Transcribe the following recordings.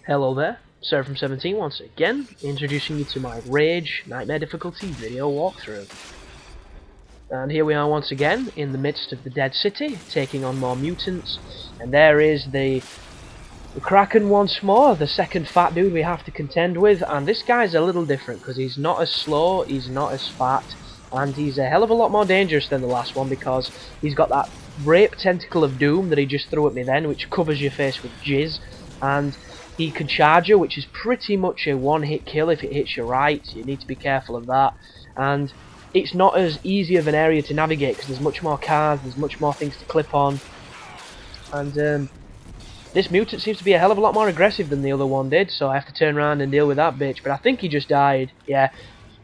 Hello there, Sarah from 17 once again, introducing you to my Rage Nightmare difficulty video walkthrough. And here we are once again, in the midst of the dead city, taking on more mutants, and there is the Kraken once more, the second fat dude we have to contend with, and this guy's a little different, because he's not as slow, he's not as fat, and he's a hell of a lot more dangerous than the last one, because he's got that rape tentacle of doom that he just threw at me then, which covers your face with jizz, and he can charge you, which is pretty much a one-hit kill if it hits you right. You need to be careful of that. And it's not as easy of an area to navigate because there's much more cars, there's much more things to clip on. And this mutant seems to be a hell of a lot more aggressive than the other one did, so I have to turn around and deal with that bitch. But I think he just died. Yeah,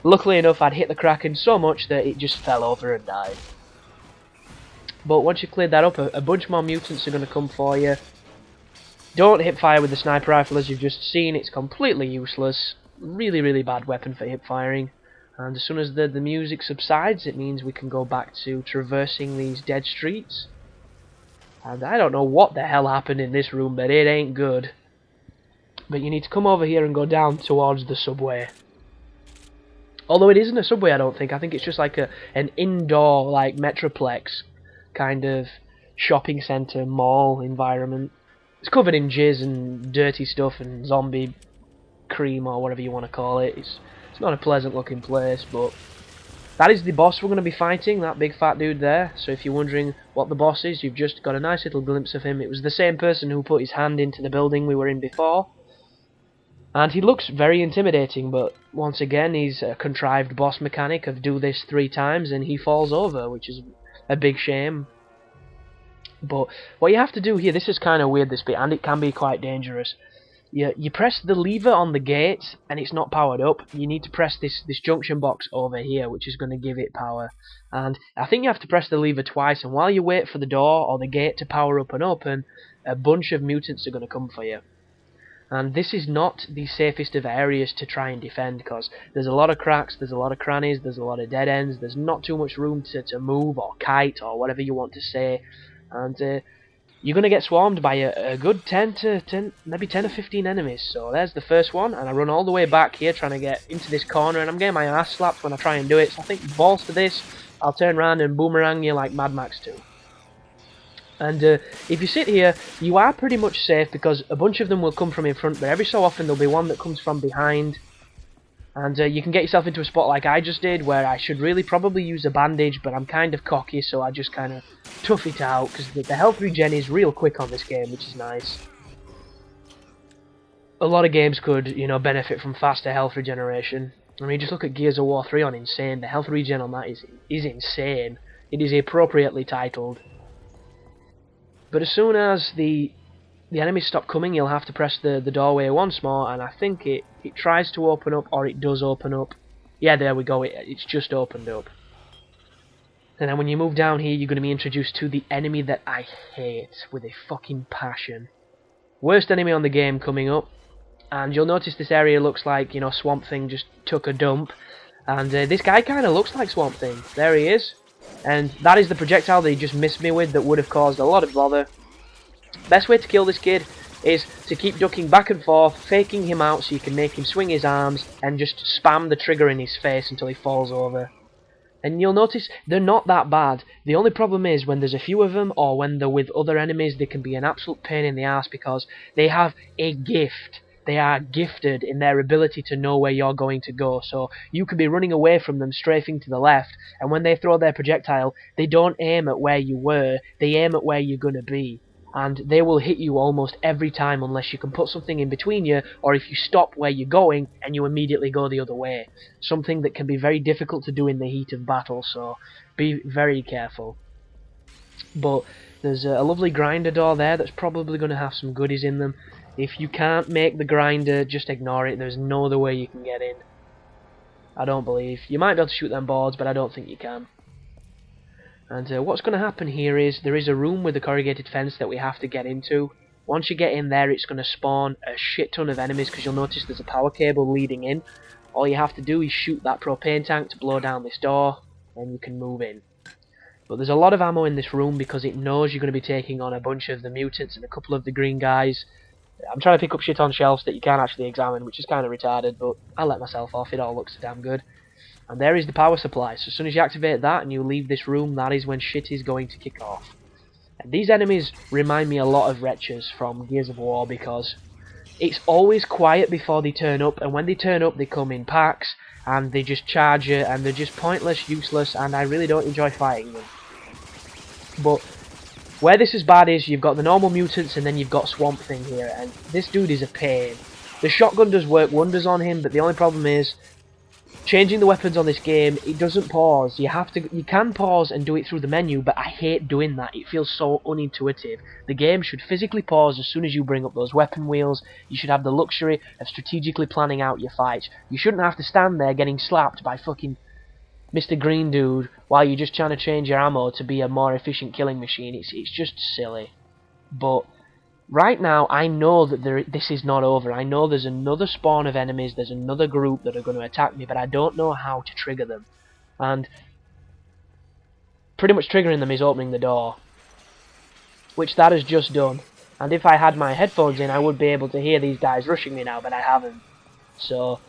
luckily enough I'd hit the Kraken so much that it just fell over and died. But once you've cleared that up, a bunch more mutants are going to come for you. Don't hip fire with the sniper rifle as you've just seen, it's completely useless. Really, really bad weapon for hip firing. And as soon as the music subsides, it means we can go back to traversing these dead streets. And I don't know what the hell happened in this room, but it ain't good. But you need to come over here and go down towards the subway. Although it isn't a subway, I don't think. I think it's just like an indoor, like, Metroplex kind of shopping centre, mall environment. It's covered in jizz and dirty stuff and zombie cream or whatever you want to call it. It's not a pleasant looking place, but that is the boss we're going to be fighting, that big fat dude there. So if you're wondering what the boss is, you've just got a nice little glimpse of him. It was the same person who put his hand into the building we were in before. And he looks very intimidating, but once again he's a contrived boss mechanic of do this 3 times and he falls over, which is a big shame. But what you have to do here, this is kind of weird, this bit, and it can be quite dangerous. You press the lever on the gate, and it's not powered up. You need to press this junction box over here, which is going to give it power. And I think you have to press the lever twice, and while you wait for the door or the gate to power up and open, a bunch of mutants are going to come for you. And this is not the safest of areas to try and defend, because there's a lot of cracks, there's a lot of crannies, there's a lot of dead ends, there's not too much room to move or kite or whatever you want to say. And you're going to get swarmed by a good maybe 10 or 15 enemies. So there's the first one, and I run all the way back here trying to get into this corner, and I'm getting my ass slapped when I try and do it. So I think balls to this, I'll turn around and boomerang you like Mad Max 2. And if you sit here, you are pretty much safe because a bunch of them will come from in front, but every so often there'll be one that comes from behind. And you can get yourself into a spot like I just did, where I should really probably use a bandage, but I'm kind of cocky, so I just kind of tough it out, because the health regen is real quick on this game, which is nice. A lot of games could, you know, benefit from faster health regeneration. I mean, just look at Gears of War 3 on Insane. The health regen on that is insane. It is appropriately titled. But as soon as the enemies stop coming, you'll have to press the doorway once more, and I think it tries to open up, or it does open up. Yeah, there we go, it's just opened up. And then when you move down here, you're going to be introduced to the enemy that I hate with a fucking passion. Worst enemy on the game coming up, and you'll notice this area looks like, you know, Swamp Thing just took a dump, and this guy kind of looks like Swamp Thing. There he is, and that is the projectile that he just missed me with that would have caused a lot of bother. Best way to kill this kid is to keep ducking back and forth, faking him out so you can make him swing his arms, and just spam the trigger in his face until he falls over. And you'll notice they're not that bad. The only problem is when there's a few of them, or when they're with other enemies, they can be an absolute pain in the ass because they have a gift. They are gifted in their ability to know where you're going to go, so you could be running away from them, strafing to the left, and when they throw their projectile, they don't aim at where you were, they aim at where you're going to be. And they will hit you almost every time unless you can put something in between you, or if you stop where you're going and you immediately go the other way. Something that can be very difficult to do in the heat of battle, so be very careful. But there's a lovely grinder door there that's probably going to have some goodies in them. If you can't make the grinder, just ignore it. There's no other way you can get in. I don't believe. You might be able to shoot them boards, but I don't think you can. And what's going to happen here is there is a room with a corrugated fence that we have to get into. Once you get in there, it's going to spawn a shit ton of enemies because you'll notice there's a power cable leading in. All you have to do is shoot that propane tank to blow down this door, and you can move in. But there's a lot of ammo in this room because it knows you're going to be taking on a bunch of the mutants and a couple of the green guys. I'm trying to pick up shit on shelves that you can't actually examine, which is kind of retarded, but I let myself off. It all looks damn good. And there is the power supply. So as soon as you activate that and you leave this room, that is when shit is going to kick off. And these enemies remind me a lot of Wretches from Gears of War, because it's always quiet before they turn up, and when they turn up they come in packs, and they just charge you, and they're just pointless, useless, and I really don't enjoy fighting them. But where this is bad is you've got the normal mutants and then you've got Swamp Thing here, and this dude is a pain. The shotgun does work wonders on him, but the only problem is changing the weapons on this game, it doesn't pause. You can pause and do it through the menu, but I hate doing that. It feels so unintuitive. The game should physically pause as soon as you bring up those weapon wheels. You should have the luxury of strategically planning out your fights. You shouldn't have to stand there getting slapped by fucking Mr. Green Dude while you're just trying to change your ammo to be a more efficient killing machine. It's just silly. But right now, I know that this is not over. I know there's another spawn of enemies, there's another group that are going to attack me, but I don't know how to trigger them. And pretty much triggering them is opening the door, which that has just done. And if I had my headphones in, I would be able to hear these guys rushing me now, but I haven't. So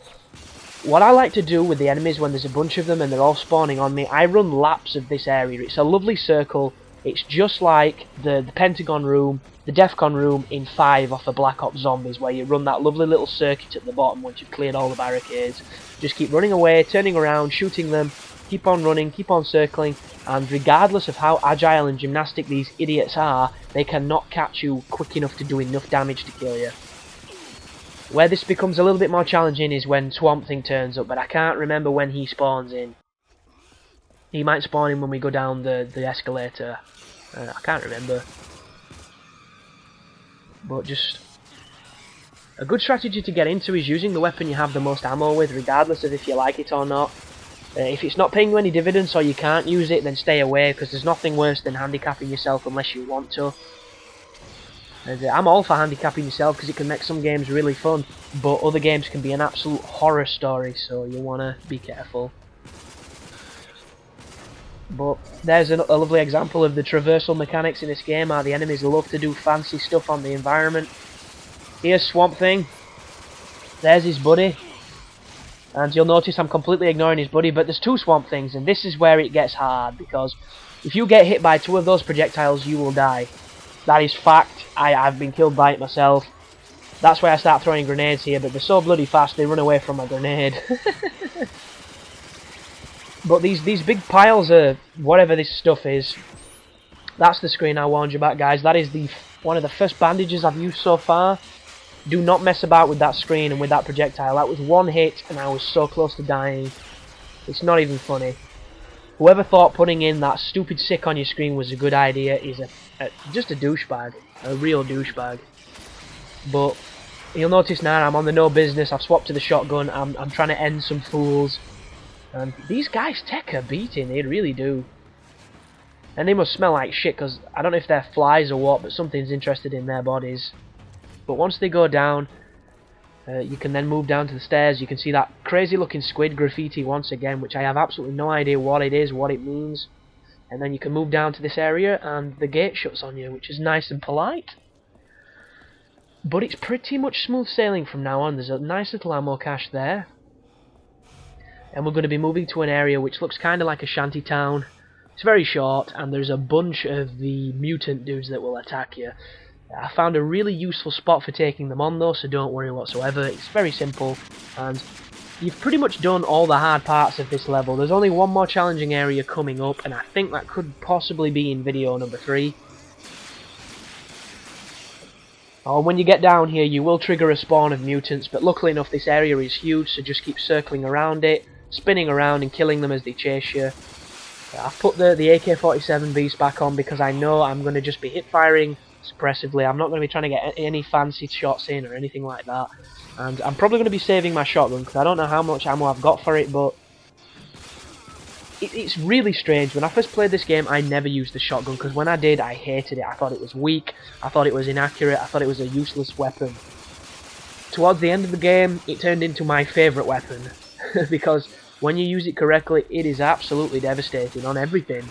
what I like to do with the enemies when there's a bunch of them and they're all spawning on me, I run laps of this area. It's a lovely circle. It's just like the Pentagon room, the Defcon room in 5 off the Black Ops Zombies, where you run that lovely little circuit at the bottom once you've cleared all the barricades. Just keep running away, turning around, shooting them, keep on running, keep on circling, and regardless of how agile and gymnastic these idiots are, they cannot catch you quick enough to do enough damage to kill you. Where this becomes a little bit more challenging is when Swamp Thing turns up, but I can't remember when he spawns in. He might spawn in when we go down the escalator. I can't remember. But just a good strategy to get into is using the weapon you have the most ammo with, regardless of if you like it or not. If it's not paying you any dividends or you can't use it, then stay away, because there's nothing worse than handicapping yourself unless you want to. And, I'm all for handicapping yourself because it can make some games really fun, but other games can be an absolute horror story, so you want to be careful. But there's a lovely example of the traversal mechanics in this game, how the enemies love to do fancy stuff on the environment. Here's Swamp Thing. There's his buddy. And you'll notice I'm completely ignoring his buddy, but there's 2 Swamp Things, and this is where it gets hard, because if you get hit by 2 of those projectiles, you will die. That is fact. I've been killed by it myself. That's why I start throwing grenades here, but they're so bloody fast they run away from my grenade. But these big piles of whatever this stuff is, that's the screen I warned you about, guys. That is one of the first bandages I've used so far. Do not mess about with that screen and with that projectile. That was one hit and I was so close to dying. It's not even funny. Whoever thought putting in that stupid sick on your screen was a good idea is just a douchebag. A real douchebag. But you'll notice now I'm on the no business. I've swapped to the shotgun. I'm trying to end some fools. And these guys take a beating, they really do. And they must smell like shit, because I don't know if they're flies or what, but something's interested in their bodies. But once they go down, you can then move down to the stairs. You can see that crazy looking squid graffiti once again, which I have absolutely no idea what it is, what it means. And then you can move down to this area, and the gate shuts on you, which is nice and polite. But it's pretty much smooth sailing from now on. There's a nice little ammo cache there. And we're going to be moving to an area which looks kind of like a shanty town. It's very short, and there's a bunch of the mutant dudes that will attack you. I found a really useful spot for taking them on though, so don't worry whatsoever. It's very simple, and you've pretty much done all the hard parts of this level. There's only one more challenging area coming up, and I think that could possibly be in video number 3. Oh, when you get down here, you will trigger a spawn of mutants, but luckily enough this area is huge, so just keep circling around it, spinning around and killing them as they chase you. I've put the AK-47 beast back on because I know I'm going to just be hip firing suppressively. I'm not going to be trying to get any fancy shots in or anything like that. And I'm probably going to be saving my shotgun because I don't know how much ammo I've got for it, but it's really strange. When I first played this game, I never used the shotgun because when I did, I hated it. I thought it was weak, I thought it was inaccurate, I thought it was a useless weapon. Towards the end of the game, it turned into my favourite weapon because when you use it correctly, it is absolutely devastating on everything.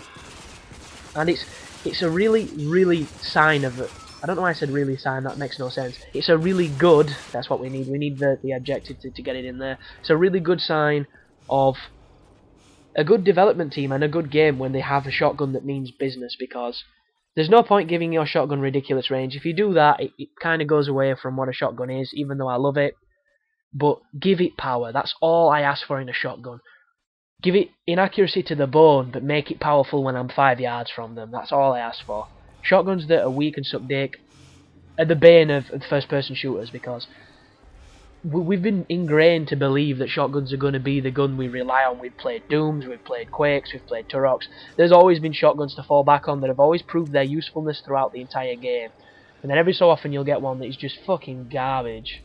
And it's a really sign of I don't know why I said really sign, that makes no sense. It's a really good, that's what we need the adjective to get it in there. It's a really good sign of a good development team and a good game when they have a shotgun that means business, because there's no point giving your shotgun ridiculous range. If you do that, it kind of goes away from what a shotgun is, even though I love it. But give it power, that's all I ask for in a shotgun. Give it inaccuracy to the bone, but make it powerful when I'm 5 yards from them. That's all I ask for. Shotguns that are weak and suck dick are the bane of first-person shooters, because we've been ingrained to believe that shotguns are going to be the gun we rely on. We've played Dooms, we've played Quakes, we've played Turoks. There's always been shotguns to fall back on that have always proved their usefulness throughout the entire game. And then every so often you'll get one that is just fucking garbage.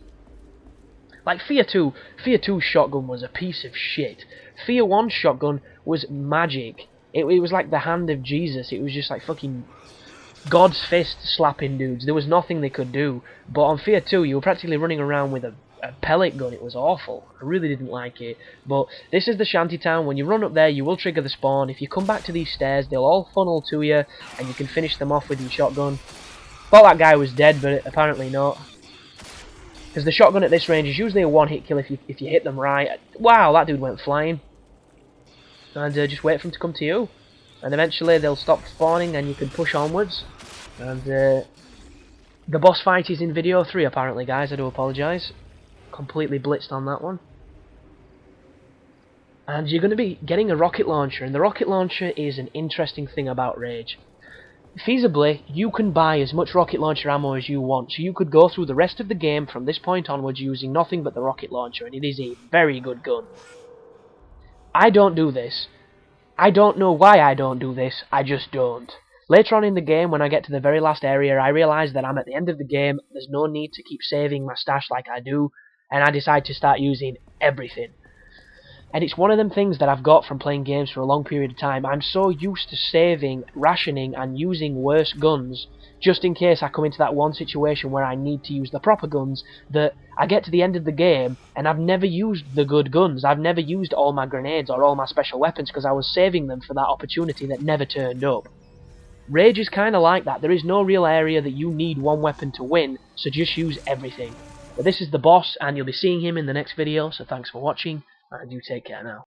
Like Fear 2. Fear 2's shotgun was a piece of shit. Fear 1's shotgun was magic. It was like the hand of Jesus. It was just like fucking God's fist slapping dudes. There was nothing they could do. But on Fear 2, you were practically running around with a pellet gun. It was awful. I really didn't like it. But this is the shantytown. When you run up there, you will trigger the spawn. If you come back to these stairs, they'll all funnel to you, and you can finish them off with your shotgun. Thought that guy was dead, but apparently not. Because the shotgun at this range is usually a one-hit kill if you hit them right. Wow, that dude went flying. And just wait for him to come to you. And eventually they'll stop spawning and you can push onwards. And the boss fight is in video 3 apparently, guys. I do apologise. Completely blitzed on that one. And you're going to be getting a rocket launcher. And the rocket launcher is an interesting thing about Rage. Feasibly, you can buy as much rocket launcher ammo as you want, so you could go through the rest of the game from this point onwards using nothing but the rocket launcher, and it is a very good gun. I don't do this. I don't know why I don't do this, I just don't. Later on in the game, when I get to the very last area, I realise that I'm at the end of the game, there's no need to keep saving my stash like I do, and I decide to start using everything. And it's one of them things that I've got from playing games for a long period of time. I'm so used to saving, rationing, and using worse guns, just in case I come into that one situation where I need to use the proper guns, that I get to the end of the game, and I've never used the good guns. I've never used all my grenades or all my special weapons, because I was saving them for that opportunity that never turned up. Rage is kind of like that. There is no real area that you need one weapon to win, so just use everything. But this is the boss, and you'll be seeing him in the next video, so thanks for watching. And you take care now.